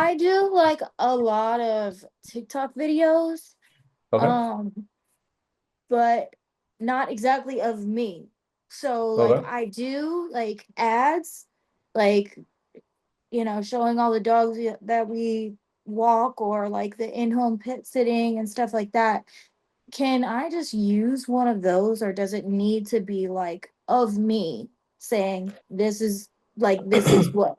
I do like a lot of TikTok videos, Okay. um, but not exactly of me. So like Okay. I do like ads, like showing all the dogs that we walk or like the in-home pet sitting and stuff like that. Can I just use one of those or does it need to be like of me saying this is what?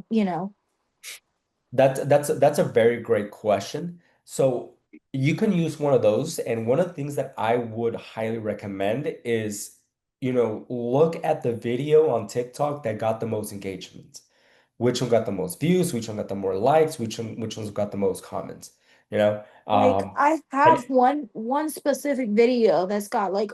That's a very great question. So you can use one of those, and one of the things that I would highly recommend is, look at the video on TikTok that got the most engagement. Which one got the most views, which one got the more likes, which one's got the most comments, you know? Like I have And one specific video that's got like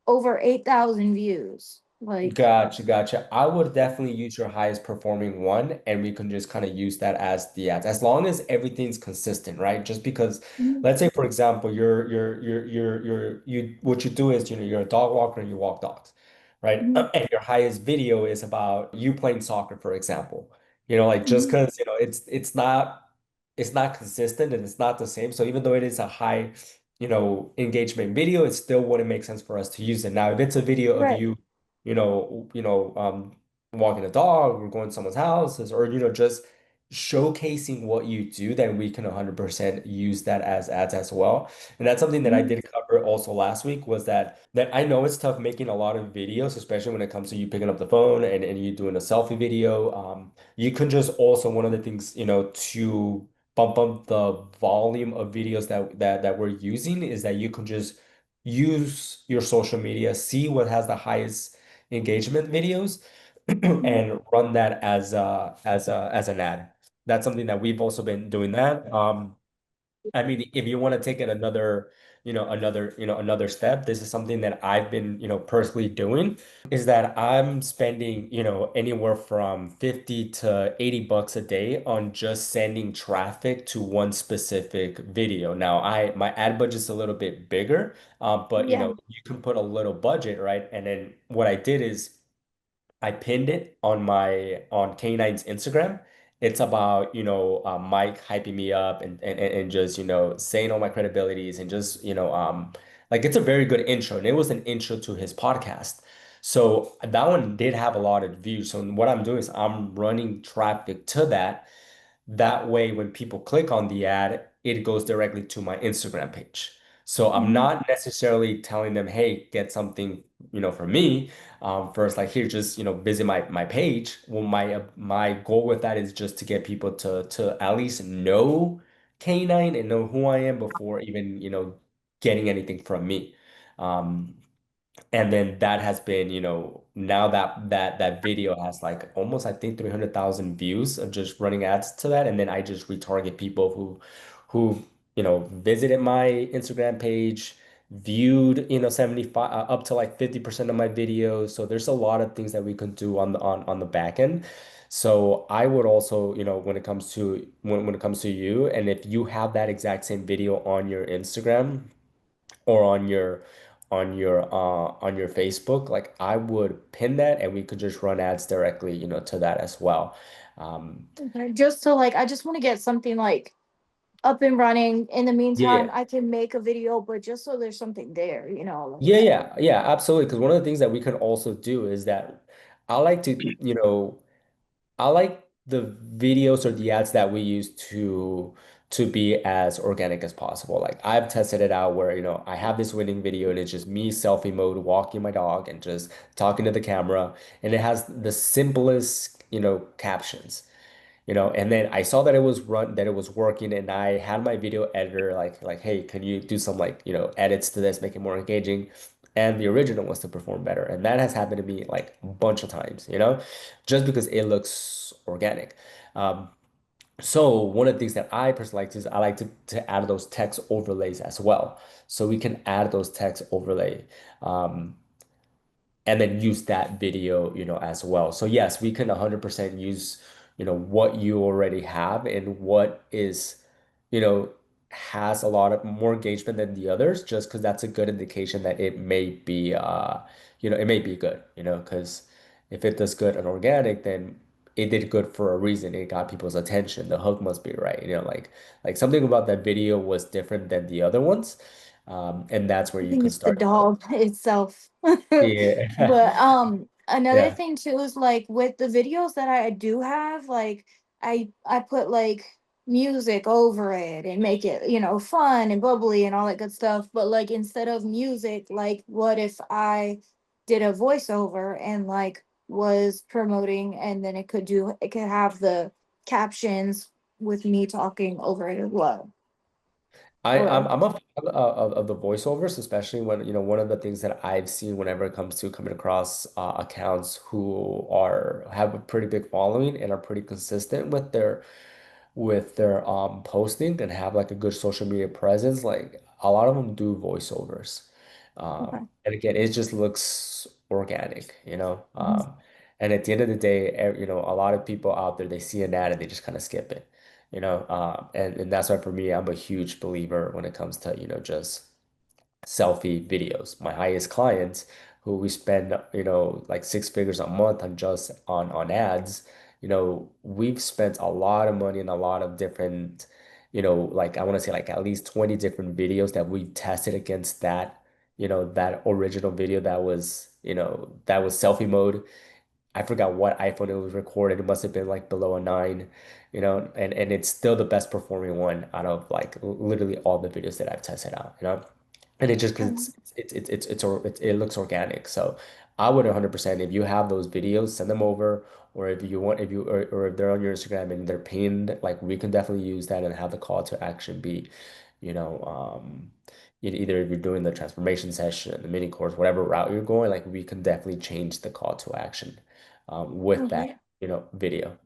over 8,000 views. Like, Gotcha, gotcha. I would definitely use your highest performing one, and we can just kind of use that as the ads, as long as everything's consistent, right? Just because, mhm, let's say, for example, what you do is, you're a dog walker and you walk dogs, right? mhm, And your highest video is about you playing soccer, for example. Like just mhm, because, it's not consistent and it's not the same. So even though it is a high, engagement video, it still wouldn't make sense for us to use it. Now, if it's a video of right. you walking a dog or going to someone's houses or, just showcasing what you do, then we can 100% use that as ads as well. And that's something that I Mhm, did cover also last week was that I know it's tough making a lot of videos, especially when it comes to you picking up the phone and you doing a selfie video. You can just also, one of the things, to bump up the volume of videos that we're using is that you can just use your social media, see what has the highest engagement videos, mhm. and run that as an ad. That's something that we've also been doing that. I mean, if you want to take it another step, this is something that I've been, personally doing, is that I'm spending, anywhere from 50 to $80 a day on just sending traffic to one specific video. Now, my ad budget's a little bit bigger, but Yeah. you can put a little budget, right? And then what I did is I pinned it on Canine's Instagram. It's about, Mike hyping me up and just, saying all my credibilities and just, like it's a very good intro. And it was an intro to his podcast. So that one did have a lot of views. So what I'm doing is I'm running traffic to that. That way, when people click on the ad, it goes directly to my Instagram page. So I'm Mhm. not necessarily telling them, hey, get something, from me. First, like here, just visit my page. Well, my goal with that is just to get people to at least know Canine and know who I am before even getting anything from me. Um, and then that has been, now that video has like almost, I think, 300,000 views of just running ads to that. And then I just retarget people who, visited my Instagram page, viewed, 75 up to like 50% of my videos. So there's a lot of things that we can do on the back end. So I would also, when it comes to you, and if you have that exact same video on your Instagram or on your Facebook, like I would pin that and we could just run ads directly, to that as well. Um, Okay. Just so like I just want to get something like up and running. In the yeah, meantime, I can make a video, but just so there's something there. yeah, yeah, yeah, absolutely. Because one of the things that we can also do is that I like to, I like the videos or the ads that we use to be as organic as possible. Like I've tested it out where, I have this winning video and it's just me selfie mode walking my dog and just talking to the camera and it has the simplest, captions. And then I saw that it was working, and I had my video editor like, hey, can you do some like, edits to this, make it more engaging? And the original was to perform better. And that has happened to me like a bunch of times, just because it looks organic. Um, so one of the things that I personally like to is I like to add those text overlays as well. So we can add those text overlay. Um, and then use that video, as well. So yes, we can 100% use, what you already have and what is, you know, has a lot of more engagement than the others, just because that's a good indication that it may be, it may be good, because if it does good and organic, then it did good for a reason. It got people's attention. The hook must be right. Like something about that video was different than the other ones. And that's where I you think could it's the start. dog itself. Yeah. But another Yeah. thing too is like with the videos that I do have, like I put like music over it and make it, fun and bubbly and all that good stuff. But like instead of music, like what if I did a voiceover and like was promoting, and then it could have the captions with me talking over it as well. Or I'm a fan of the voiceovers, especially when, one of the things that I've seen whenever it comes to coming across accounts who have a pretty big following and are pretty consistent with their posting and have like a good social media presence, like a lot of them do voiceovers. okay. And again, it just looks organic, Mhm. and at the end of the day, a lot of people out there, they see an ad and they just kind of skip it, and that's why for me, I'm a huge believer when it comes to, just selfie videos. My highest clients who we spend, like six figures a month on just on ads, we've spent a lot of money in a lot of different, like I want to say like at least 20 different videos that we tested against that original video that was selfie mode. I forgot what iPhone it was recorded. It must have been like below a 9, and it's still the best performing one out of like literally all the videos that I've tested out. And it just because Um, it looks organic. So I would 100%, if you have those videos, send them over, or if you want, or if they're on your Instagram and they're pinned, like we can definitely use that and have the call to action be, you know, either if you're doing the transformation session, the mini course, whatever route you're going, like we can definitely change the call to action with oh that, yeah. video.